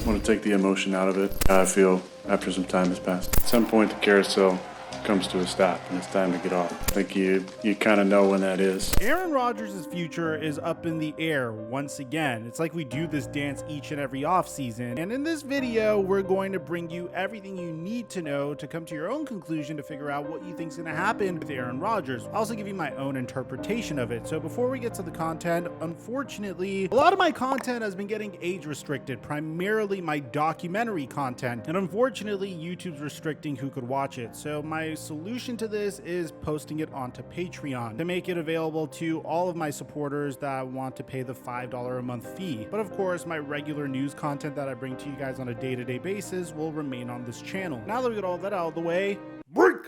want to take the emotion out of it, how I feel after some time has passed. At some point, the carousel comes to a stop and it's time to get off. I think you kind of know when that is. Aaron Rodgers' future is up in the air once again. It's like we do this dance each and every offseason. And in this video, we're going to bring you everything you need to know to come to your own conclusion to figure out what you think is going to happen with Aaron Rodgers. I'll also give you my own interpretation of it. So before we get to the content, unfortunately, a lot of my content has been getting age restricted, primarily my documentary content. And unfortunately, YouTube's restricting who could watch it. So my solution to this is posting it onto Patreon to make it available to all of my supporters that want to pay the $5 a month fee. But of course, my regular news content that I bring to you guys on a day-to-day basis will remain on this channel. Now that we get all that out of the way, break!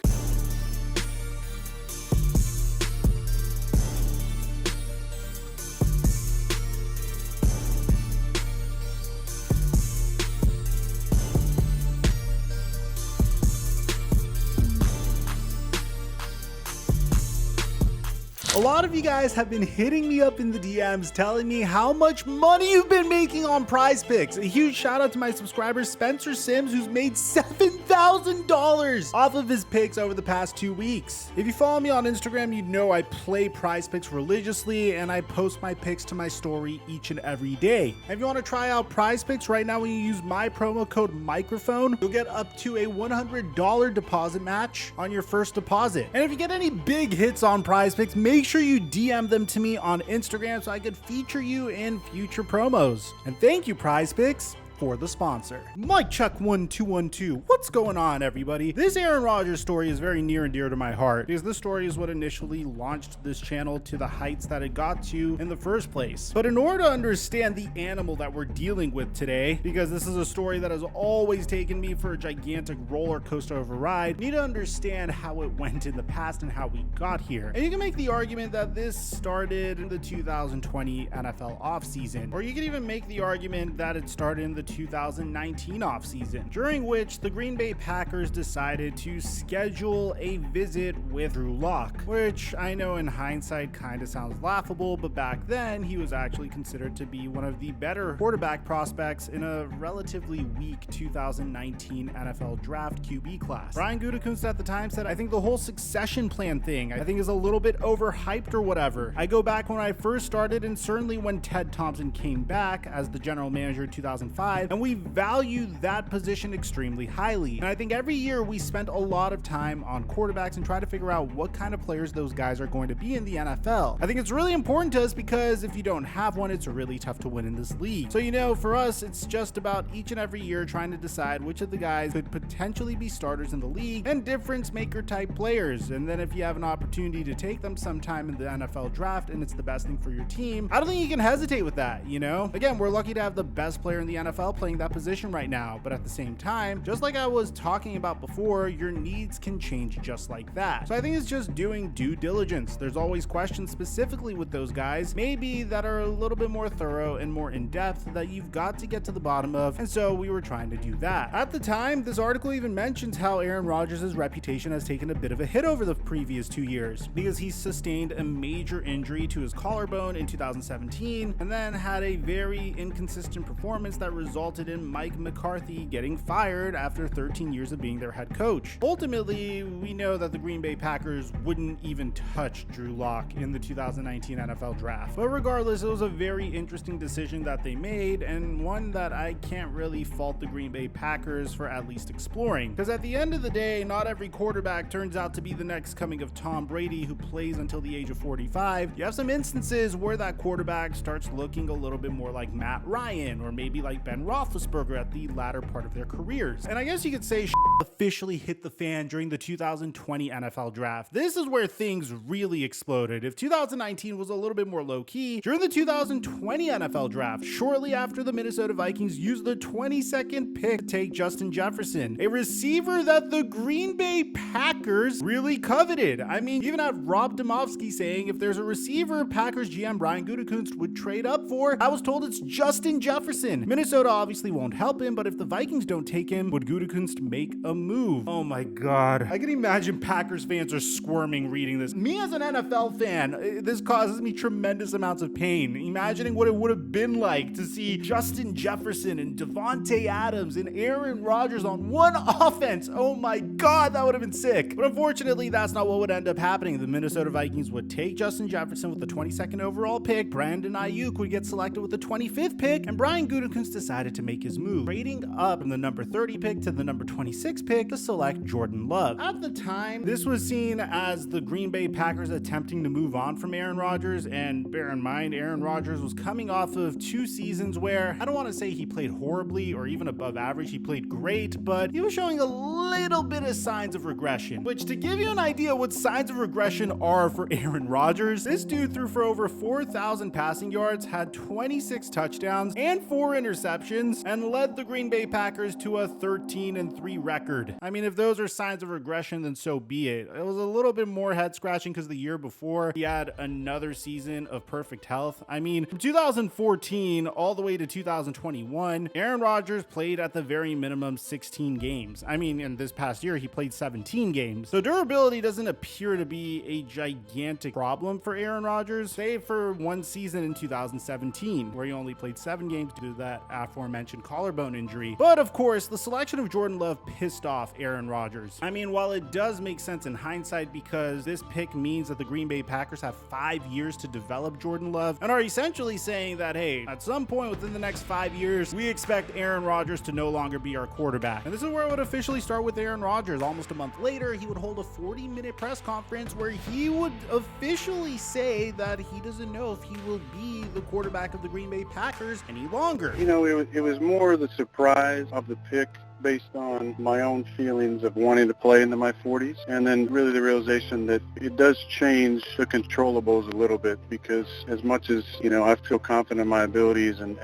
A lot of you guys have been hitting me up in the DMs telling me how much money you've been making on Prize Picks. A huge shout out to my subscriber Spencer Sims, who's made $7,000 off of his picks over the past 2 weeks. If you follow me on Instagram, you know I play Prize Picks religiously and I post my picks to my story each and every day. If you want to try out Prize Picks right now, when you use my promo code Mikerophone, you'll get up to a $100 deposit match on your first deposit. And if you get any big hits on Prize Picks, make sure you DM them to me on Instagram so I could feature you in future promos. And thank you, Prize Picks, for the sponsor. Mike Chuck 1212. What's going on, everybody? This Aaron Rodgers story is very near and dear to my heart because this story is what initially launched this channel to the heights that it got to in the first place. But in order to understand the animal that we're dealing with today, because this is a story that has always taken me for a gigantic roller coaster of a ride, you need to understand how it went in the past and how we got here. And you can make the argument that this started in the 2020 NFL offseason, or you can even make the argument that it started in the 2019 offseason, during which the Green Bay Packers decided to schedule a visit with Drew Lock, which I know in hindsight kind of sounds laughable, but back then he was actually considered to be one of the better quarterback prospects in a relatively weak 2019 NFL draft QB class. Brian Gutekunst at the time said, I think the whole succession plan thing, I think is a little bit overhyped or whatever. I go back when I first started and certainly when Ted Thompson came back as the general manager in 2005, and we value that position extremely highly. And I think every year we spent a lot of time on quarterbacks and try to figure out what kind of players those guys are going to be in the NFL. I think it's really important to us because if you don't have one, it's really tough to win in this league. So, you know, for us, it's just about each and every year trying to decide which of the guys could potentially be starters in the league and difference maker type players. And then if you have an opportunity to take them sometime in the NFL draft and it's the best thing for your team, I don't think you can hesitate with that, you know? Again, we're lucky to have the best player in the NFL playing that position right now, but at the same time, just like I was talking about before, your needs can change just like that. So I think it's just doing due diligence. There's always questions specifically with those guys, maybe that are a little bit more thorough and more in-depth that you've got to get to the bottom of, and so we were trying to do that. At the time, this article even mentions how Aaron Rodgers' reputation has taken a bit of a hit over the previous 2 years because he sustained a major injury to his collarbone in 2017 and then had a very inconsistent performance that resulted in Mike McCarthy getting fired after 13 years of being their head coach. Ultimately, we know that the Green Bay Packers wouldn't even touch Drew Lock in the 2019 NFL draft. But regardless, it was a very interesting decision that they made and one that I can't really fault the Green Bay Packers for at least exploring. Because at the end of the day, not every quarterback turns out to be the next coming of Tom Brady who plays until the age of 45. You have some instances where that quarterback starts looking a little bit more like Matt Ryan or maybe like Ben Roethlisberger at the latter part of their careers. And I guess you could say officially hit the fan during the 2020 NFL draft. This is where things really exploded. If 2019 was a little bit more low-key, during the 2020 NFL draft, shortly after the Minnesota Vikings used the 22nd pick to take Justin Jefferson, a receiver that the Green Bay Packers really coveted. I mean, you even have Rob Demovsky saying if there's a receiver Packers GM Brian Gutekunst would trade up for, I was told it's Justin Jefferson. Minnesota obviously won't help him, but if the Vikings don't take him, would Gutekunst make a move? Oh my God. I can imagine Packers fans are squirming reading this. Me as an NFL fan, this causes me tremendous amounts of pain. Imagining what it would have been like to see Justin Jefferson and Devontae Adams and Aaron Rodgers on one offense. Oh my God, that would have been sick. But unfortunately, that's not what would end up happening. The Minnesota Vikings would take Justin Jefferson with the 22nd overall pick. Brandon Ayuk would get selected with the 25th pick, and Brian Gutekunst decided to make his move, trading up from the number 30 pick to the number 26 pick to select Jordan Love. At the time, this was seen as the Green Bay Packers attempting to move on from Aaron Rodgers, and bear in mind, Aaron Rodgers was coming off of 2 seasons where, I don't want to say he played horribly or even above average, he played great, but he was showing a little bit of signs of regression, which, to give you an idea what signs of regression are for Aaron Rodgers, this dude threw for over 4,000 passing yards, had 26 touchdowns and 4 interceptions, and led the Green Bay Packers to a 13-3 record. I mean, if those are signs of regression, then so be it. It was a little bit more head scratching because the year before he had another season of perfect health. I mean, from 2014 all the way to 2021, Aaron Rodgers played at the very minimum 16 games. I mean, in this past year, he played 17 games. So durability doesn't appear to be a gigantic problem for Aaron Rodgers, save for one season in 2017, where he only played 7 games due to that aforementioned collarbone injury. But of course, the selection of Jordan Love pissed off Aaron Rodgers. I mean, while it does make sense in hindsight because this pick means that the Green Bay Packers have 5 years to develop Jordan Love and are essentially saying that, hey, at some point within the next 5 years, we expect Aaron Rodgers to no longer be our quarterback. And this is where it would officially start with Aaron Rodgers. Almost a month later, he would hold a 40-minute press conference where he would officially say that he doesn't know if he will be the quarterback of the Green Bay Packers any longer. You know, it was more the surprise of the pick based on my own feelings of wanting to play into my 40s, and then really the realization that it does change the controllables a little bit, because as much as, you know, I feel confident in my abilities and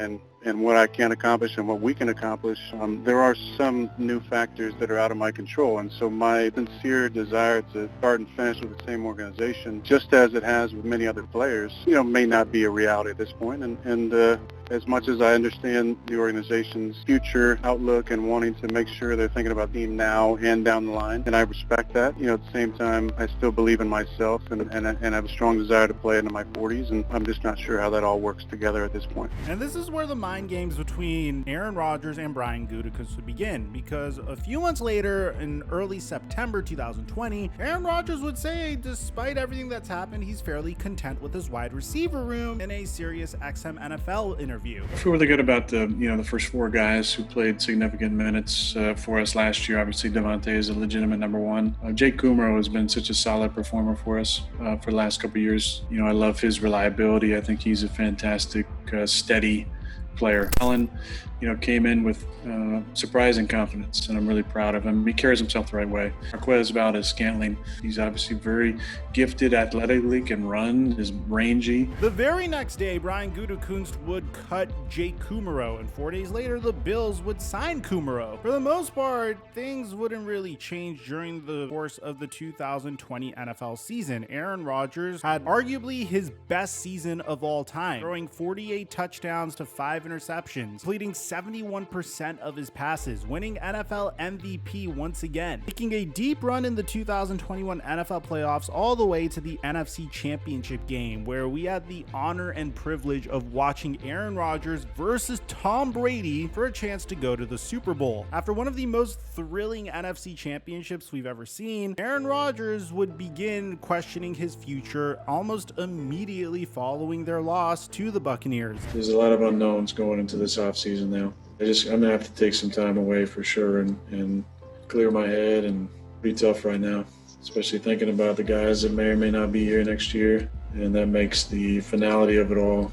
what I can accomplish and what we can accomplish, there are some new factors that are out of my control. And so my sincere desire to start and finish with the same organization, just as it has with many other players, you know, may not be a reality at this point. And as much as I understand the organization's future outlook and wanting to make sure they're thinking about the team now and down the line, and I respect that, you know, at the same time, I still believe in myself and I have a strong desire to play into my 40s, and I'm just not sure how that all works together at this point. And this is where the mind games between Aaron Rodgers and Brian Gutekunst would begin, because a few months later, in early September 2020, Aaron Rodgers would say, despite everything that's happened, he's fairly content with his wide receiver room in a Sirius XM NFL interview. I feel really good about the first 4 guys who played significant minutes for us last year. Obviously, Devontae is a legitimate number 1. Jake Kummerow has been such a solid performer for us for the last couple of years. You know, I love his reliability. I think he's a fantastic, steady player. Allen, you know, came in with surprising confidence, and I'm really proud of him. He carries himself the right way. Marquez Valdes-Scantling, he's obviously very gifted athletically, can run, is rangy. The very next day, Brian Gutekunst would cut Jake Kummerow, and 4 days later, the Bills would sign Kummerow. For the most part, things wouldn't really change during the course of the 2020 NFL season. Aaron Rodgers had arguably his best season of all time, throwing 48 touchdowns to 5 interceptions, completing 71% of his passes, winning NFL MVP once again, making a deep run in the 2021 NFL playoffs all the way to the NFC Championship game, where we had the honor and privilege of watching Aaron Rodgers versus Tom Brady for a chance to go to the Super Bowl. After one of the most thrilling NFC championships we've ever seen, Aaron Rodgers would begin questioning his future almost immediately following their loss to the Buccaneers. There's a lot of unknowns going into this offseason now. I'm gonna have to take some time away for sure and clear my head, and be tough right now, especially thinking about the guys that may or may not be here next year, and that makes the finality of it all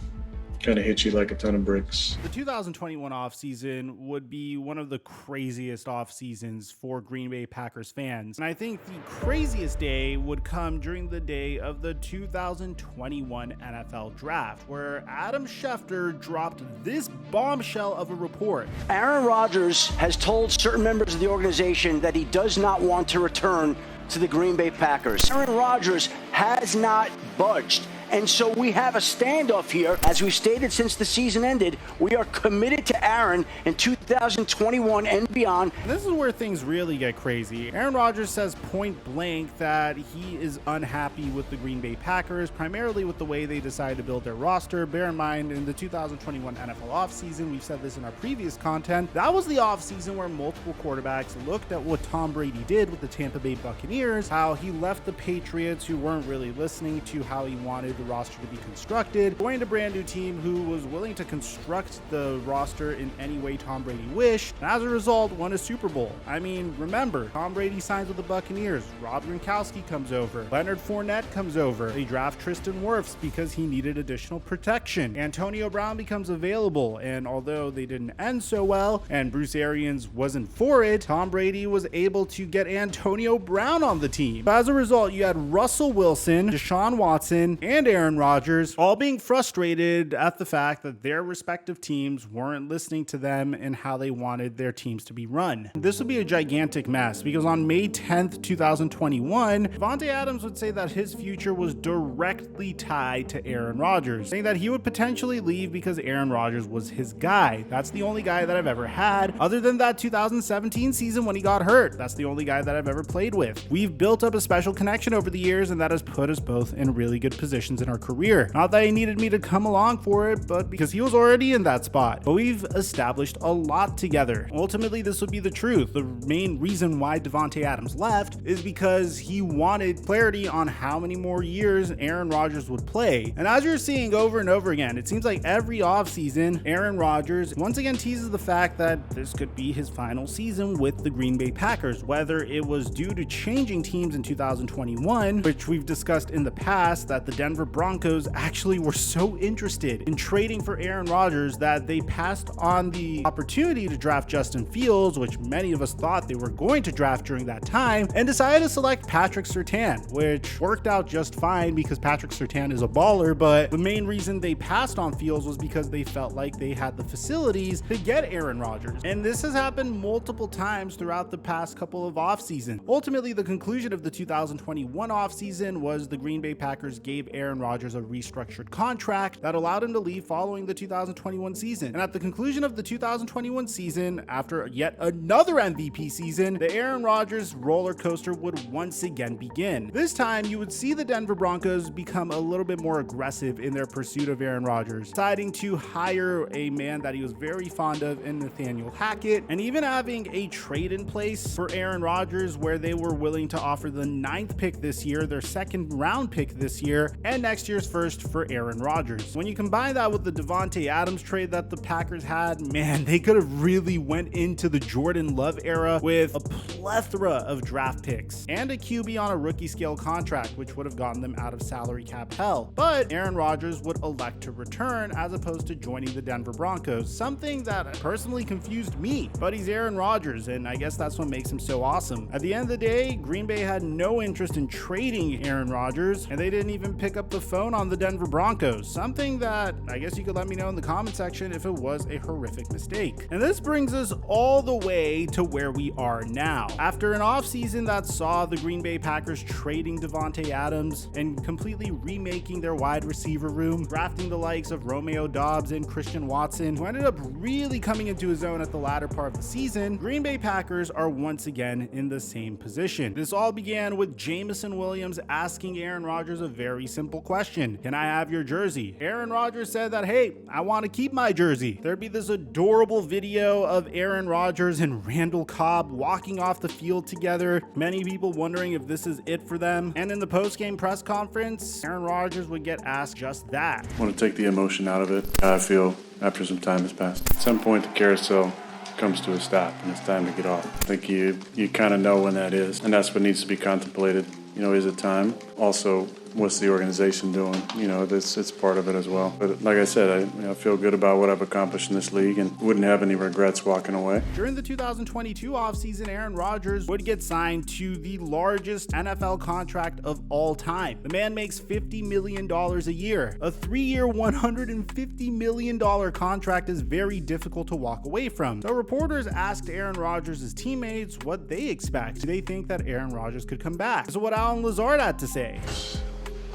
kind of hit you like a ton of bricks. The 2021 offseason would be one of the craziest off seasons for Green Bay Packers fans. And I think the craziest day would come during the day of the 2021 NFL Draft, where Adam Schefter dropped this bombshell of a report. Aaron Rodgers has told certain members of the organization that he does not want to return to the Green Bay Packers. Aaron Rodgers has not budged. And so we have a standoff here. As we stated since the season ended, we are committed to Aaron in 2021 and beyond. This is where things really get crazy. Aaron Rodgers says point blank that he is unhappy with the Green Bay Packers, primarily with the way they decided to build their roster. Bear in mind, in the 2021 NFL offseason, we've said this in our previous content, that was the offseason where multiple quarterbacks looked at what Tom Brady did with the Tampa Bay Buccaneers, how he left the Patriots, who weren't really listening to how he wanted the roster to be constructed, joined a brand new team who was willing to construct the roster in any way Tom Brady wished, and as a result won a Super Bowl. I mean, remember, Tom Brady signs with the Buccaneers, Rob Gronkowski comes over, Leonard Fournette comes over, they draft Tristan Wirfs because he needed additional protection, Antonio Brown becomes available, and although they didn't end so well and Bruce Arians wasn't for it, Tom Brady was able to get Antonio Brown on the team. As a result, you had Russell Wilson, Deshaun Watson, and Aaron Rodgers all being frustrated at the fact that their respective teams weren't listening to them and how they wanted their teams to be run. This would be a gigantic mess because on May 10th, 2021, Davante Adams would say that his future was directly tied to Aaron Rodgers, saying that he would potentially leave because Aaron Rodgers was his guy. That's the only guy that I've ever had, other than that 2017 season when he got hurt. That's the only guy that I've ever played with. We've built up a special connection over the years, and that has put us both in really good positions in our career. Not that he needed me to come along for it, but because he was already in that spot. But we've established a lot together. Ultimately, this would be the truth. The main reason why Davante Adams left is because he wanted clarity on how many more years Aaron Rodgers would play. And as you're seeing over and over again, it seems like every offseason, Aaron Rodgers once again teases the fact that this could be his final season with the Green Bay Packers, whether it was due to changing teams in 2021, which we've discussed in the past that the Denver Broncos actually were so interested in trading for Aaron Rodgers that they passed on the opportunity to draft Justin Fields, which many of us thought they were going to draft during that time, and decided to select Patrick Surtain, which worked out just fine because Patrick Surtain is a baller, but the main reason they passed on Fields was because they felt like they had the facilities to get Aaron Rodgers. And this has happened multiple times throughout the past couple of offseasons. Ultimately, the conclusion of the 2021 offseason was the Green Bay Packers gave Aaron Rodgers a restructured contract that allowed him to leave following the 2021 season. And at the conclusion of the 2021 season, after yet another MVP season, the Aaron Rodgers roller coaster would once again begin. This time, you would see the Denver Broncos become a little bit more aggressive in their pursuit of Aaron Rodgers, deciding to hire a man that he was very fond of in Nathaniel Hackett, and even having a trade in place for Aaron Rodgers where they were willing to offer the 9th pick this year, their 2nd round pick this year, and next year's 1st for Aaron Rodgers. When you combine that with the Davante Adams trade that the Packers had, man, they could have really went into the Jordan Love era with a plethora of draft picks and a QB on a rookie scale contract, which would have gotten them out of salary cap hell. But Aaron Rodgers would elect to return as opposed to joining the Denver Broncos, something that personally confused me. But he's Aaron Rodgers, and I guess that's what makes him so awesome. At the end of the day, Green Bay had no interest in trading Aaron Rodgers, and they didn't even pick up the phone on the Denver Broncos, something that I guess you could let me know in the comment section if it was a horrific mistake. And this brings us all the way to where we are now. After an offseason that saw the Green Bay Packers trading Davante Adams and completely remaking their wide receiver room, drafting the likes of Romeo Doubs and Christian Watson, who ended up really coming into his own at the latter part of the season, Green Bay Packers are once again in the same position. This all began with Jameson Williams asking Aaron Rodgers a very simple question: can I have your jersey? Aaron Rodgers said that, hey, I want to keep my jersey. There'd be this adorable video of Aaron Rodgers and Randall Cobb walking off the field together, many people wondering if this is it for them. And in the post-game press conference, Aaron Rodgers would get asked just that. I want to take the emotion out of it. How I feel after some time has passed. At some point, the carousel comes to a stop and it's time to get off. I think you kind of know when that is, and that's what needs to be contemplated. Is it time? Also, what's the organization doing? It's part of it as well. But like I said, I feel good about what I've accomplished in this league and wouldn't have any regrets walking away. During the 2022 offseason, Aaron Rodgers would get signed to the largest NFL contract of all time. The man makes $50 million a year. A 3-year, $150 million contract is very difficult to walk away from. So reporters asked Aaron Rodgers' teammates what they expect. Do they think that Aaron Rodgers could come back? This is what Alan Lazard had to say.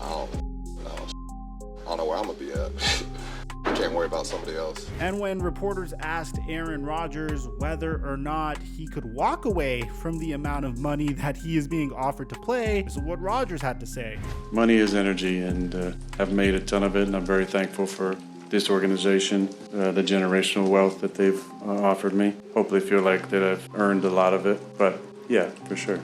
I don't I don't know where I'm gonna be at. I can't worry about somebody else. And when reporters asked Aaron Rodgers whether or not he could walk away from the amount of money that he is being offered to play, this is what Rodgers had to say. Money is energy, and I've made a ton of it, and I'm very thankful for this organization, the generational wealth that they've offered me. Hopefully feel like that I've earned a lot of it, but yeah, for sure.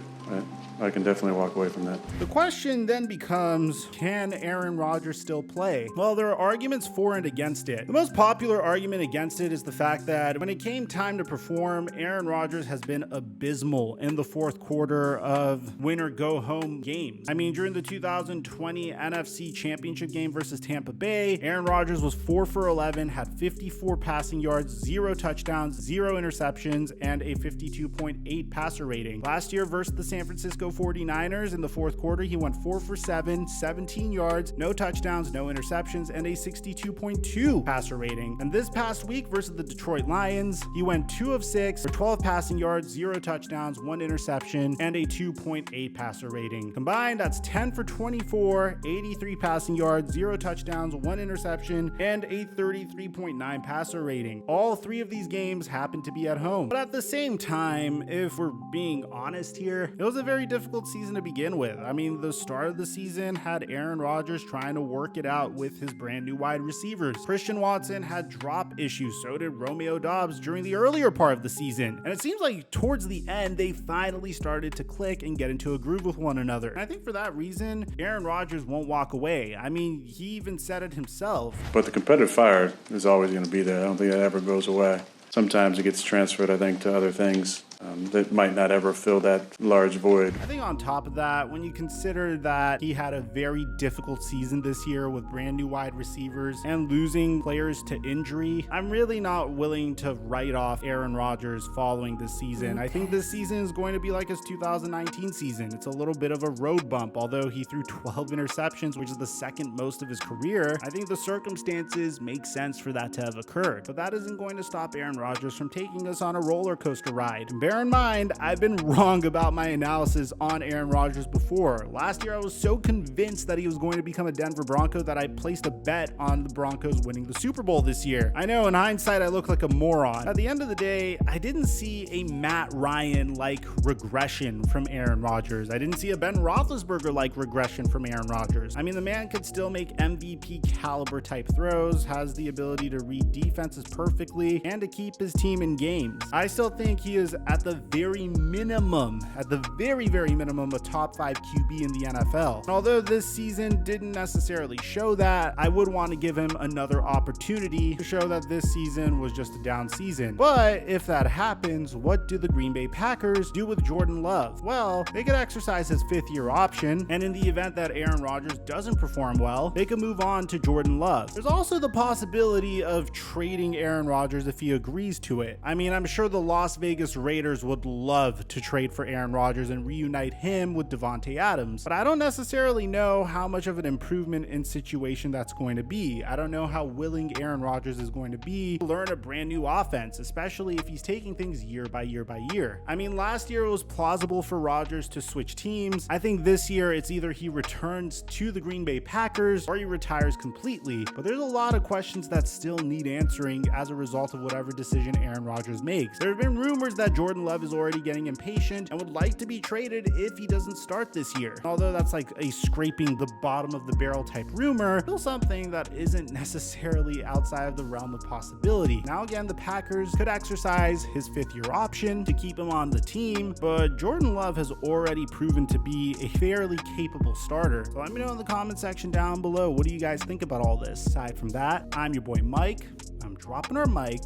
I can definitely walk away from that. The question then becomes, can Aaron Rodgers still play? Well, there are arguments for and against it. The most popular argument against it is the fact that when it came time to perform, Aaron Rodgers has been abysmal in the fourth quarter of win-or-go-home games. I mean, during the 2020 NFC Championship game versus Tampa Bay, Aaron Rodgers was 4 for 11, had 54 passing yards, 0 touchdowns, 0 interceptions, and a 52.8 passer rating. Last year versus the San Francisco 49ers in the fourth quarter, he went 4 for 7, 17 yards, no touchdowns, no interceptions, and a 62.2 passer rating. And this past week versus the Detroit Lions, he went 2 of 6 for 12 passing yards, 0 touchdowns, 1 interception, and a 2.8 passer rating. Combined, that's 10 for 24, 83 passing yards, 0 touchdowns, 1 interception, and a 33.9 passer rating. All 3 of these games happen to be at home. But at the same time, if we're being honest here, it was a very difficult season to begin with. I mean, the start of the season had Aaron Rodgers trying to work it out with his brand new wide receivers. Christian Watson had drop issues, so did Romeo Doubs during the earlier part of the season. And it seems like towards the end, they finally started to click and get into a groove with one another. And I think for that reason, Aaron Rodgers won't walk away. I mean, he even said it himself. But the competitive fire is always going to be there. I don't think that ever goes away. Sometimes it gets transferred, I think, to other things that might not ever fill that large void. I think on top of that, when you consider that he had a very difficult season this year with brand new wide receivers and losing players to injury, I'm really not willing to write off Aaron Rodgers following this season. I think this season is going to be like his 2019 season. It's a little bit of a road bump, although he threw 12 interceptions, which is the second most of his career. I think the circumstances make sense for that to have occurred, but that isn't going to stop Aaron Rodgers from taking us on a roller coaster ride. And bear in mind, I've been wrong about my analysis on Aaron Rodgers before. Last year, I was so convinced that he was going to become a Denver Bronco that I placed a bet on the Broncos winning the Super Bowl this year. I know in hindsight, I look like a moron. At the end of the day, I didn't see a Matt Ryan-like regression from Aaron Rodgers. I didn't see a Ben Roethlisberger-like regression from Aaron Rodgers. I mean, the man could still make MVP caliber type throws, has the ability to read defenses perfectly, and to keep his team in games. I still think he is at the very minimum, a top 5 QB in the NFL. And although this season didn't necessarily show that, I would want to give him another opportunity to show that this season was just a down season. But if that happens, what do the Green Bay Packers do with Jordan Love? Well, they could exercise his 5th-year option, and in the event that Aaron Rodgers doesn't perform well, they could move on to Jordan Love. There's also the possibility of trading Aaron Rodgers if he agrees to it. I mean, I'm sure the Las Vegas Raiders would love to trade for Aaron Rodgers and reunite him with Davante Adams, but I don't necessarily know how much of an improvement in situation that's going to be. I don't know how willing Aaron Rodgers is going to be to learn a brand new offense, especially if he's taking things year by year by year. I mean, last year it was plausible for Rodgers to switch teams. I think this year it's either he returns to the Green Bay Packers or he retires completely, but there's a lot of questions that still need answering as a result of whatever decision Aaron Rodgers makes. There have been rumors that Jordan Love is already getting impatient and would like to be traded if he doesn't start this year. Although that's like a scraping the bottom of the barrel type rumor, still something that isn't necessarily outside of the realm of possibility. Now again, the Packers could exercise his 5th-year option to keep him on the team, but Jordan Love has already proven to be a fairly capable starter. So let me know in the comment section down below, what do you guys think about all this? Aside from that, I'm your boy Mike. I'm dropping our mic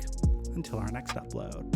until our next upload.